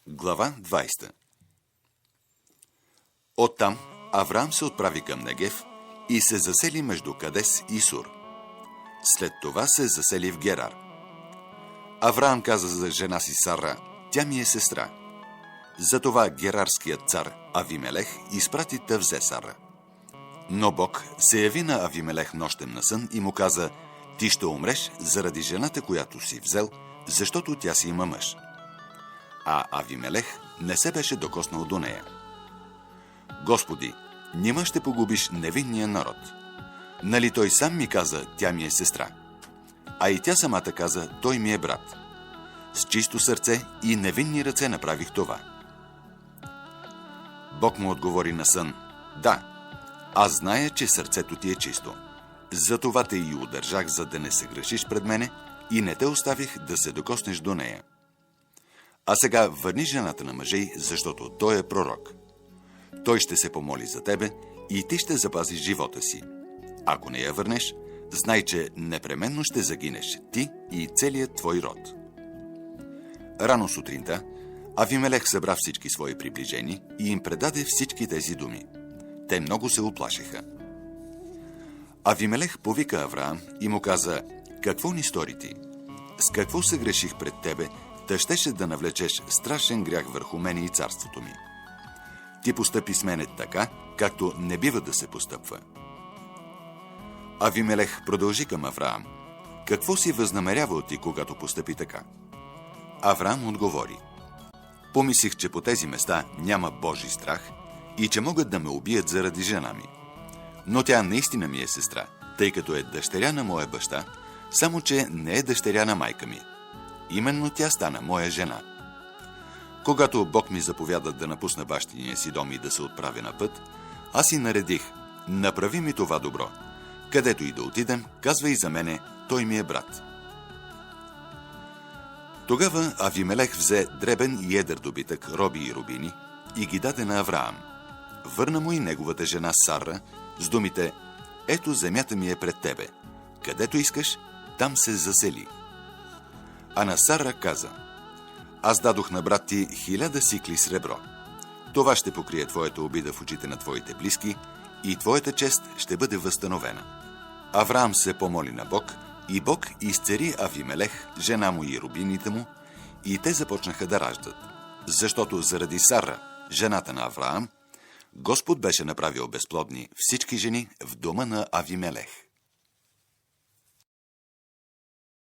Глава 20. Оттам Авраам се отправи към Негев и се засели между Кадес и Сур. След това се засели в Герар. Авраам каза за жена си Сара: тя ми е сестра. Затова герарският цар Авимелех изпрати да взе Сара. Но Бог се яви на Авимелех нощем на сън и му каза: ти ще умреш заради жената, която си взел, защото тя си има мъж. А Авимелех не се беше докоснал до нея. Господи, нима ще погубиш невинния народ? Нали той сам ми каза: тя ми е сестра? А и тя самата каза: той ми е брат. С чисто сърце и невинни ръце направих това. Бог му отговори на сън: да, аз зная, че сърцето ти е чисто. Затова те и удържах, за да не се грешиш пред мене, и не те оставих да се докоснеш до нея. А сега върни жената на мъжа й, защото той е пророк. Той ще се помоли за тебе и ти ще запазиш живота си. Ако не я върнеш, знай, че непременно ще загинеш ти и целият твой род. Рано сутринта Авимелех събра всички свои приближени и им предаде всички тези думи. Те много се уплашиха. Авимелех повика Авраам и му каза: какво ни стори ти? С какво се греших пред тебе, та щеше да навлечеш страшен грях върху мене и царството ми? Ти постъпи с мене така, както не бива да се постъпва. Авимелех продължи към Авраам: какво си възнамерявал ти, когато постъпи така? Авраам отговори: помислих, че по тези места няма Божий страх и че могат да ме убият заради жена ми. Но тя наистина ми е сестра, тъй като е дъщеря на моя баща, само че не е дъщеря на майка ми. Именно тя стана моя жена. Когато Бог ми заповяда да напусна бащиния си дом и да се отправя на път, аз си наредих: направи ми това добро. Където и да отидем, казвай за мене: той ми е брат. Тогава Авимелех взе дребен и едър добитък, роби и рубини, и ги даде на Авраам. Върна му и неговата жена Сара с думите: ето земята ми е пред тебе. Където искаш, там се засели. А на Сара каза: аз дадох на брат ти 1000 сикли сребро. Това ще покрие твоята обида в очите на твоите близки и твоята чест ще бъде възстановена. Авраам се помоли на Бог и Бог изцери Авимелех, жена му и рубините му, и те започнаха да раждат. Защото заради Сара, жената на Авраам, Господ беше направил безплодни всички жени в дома на Авимелех.